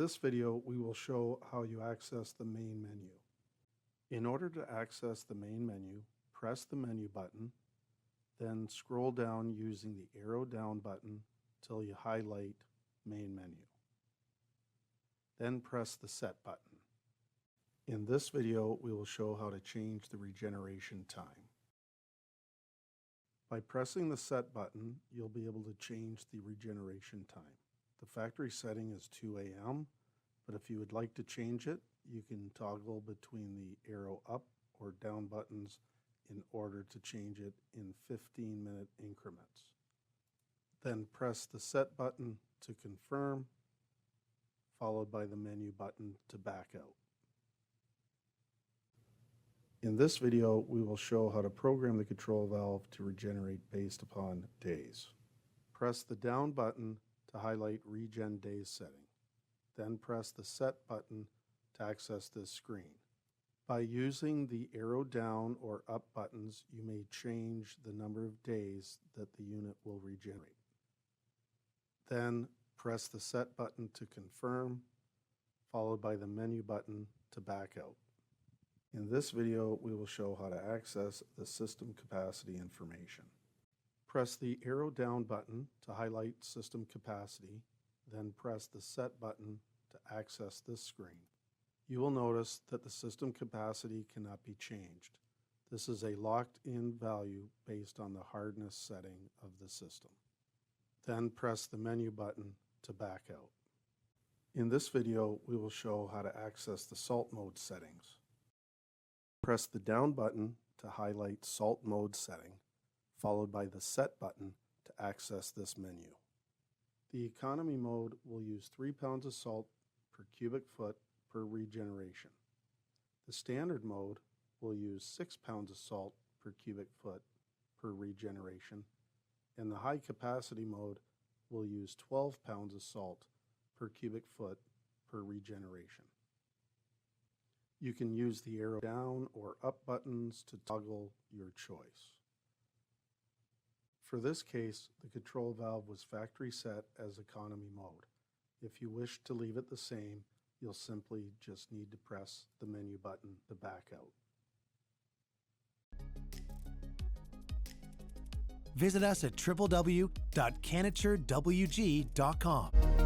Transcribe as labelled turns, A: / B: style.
A: this video, we will show how you access the main menu. In order to access the main menu, press the menu button, then scroll down using the arrow down button till you highlight main menu. Then press the set button. In this video, we will show how to change the regeneration time. By pressing the set button, you'll be able to change the regeneration time. The factory setting is 2 a.m., but if you would like to change it, you can toggle between the arrow up or down buttons in order to change it in 15-minute increments. Then press the set button to confirm, followed by the menu button to back out. In this video, we will show how to program the control valve to regenerate based upon days. Press the down button to highlight Regen Days setting. Then press the Set button to access this screen. By using the arrow down or up buttons, you may change the number of days that the unit will regenerate. Then press the Set button to confirm, followed by the menu button to back out. In this video, we will show how to access the system capacity information. Press the arrow down button to highlight system capacity, then press the Set button to access this screen. You will notice that the system capacity cannot be changed. This is a locked-in value based on the hardness setting of the system. Then press the menu button to back out. In this video, we will show how to access the salt mode settings. Press the down button to highlight salt mode setting, followed by the Set button to access this menu. The economy mode will use 3 pounds of salt per cubic foot per regeneration. The standard mode will use 6 pounds of salt per cubic foot per regeneration, and the high capacity mode will use 12 pounds of salt per cubic foot per regeneration. You can use the arrow down or up buttons to toggle your choice. For this case, the control valve was factory set as economy mode. If you wish to leave it the same, you'll simply just need to press the menu button to back out.
B: Visit us at www.CanatureWG.com.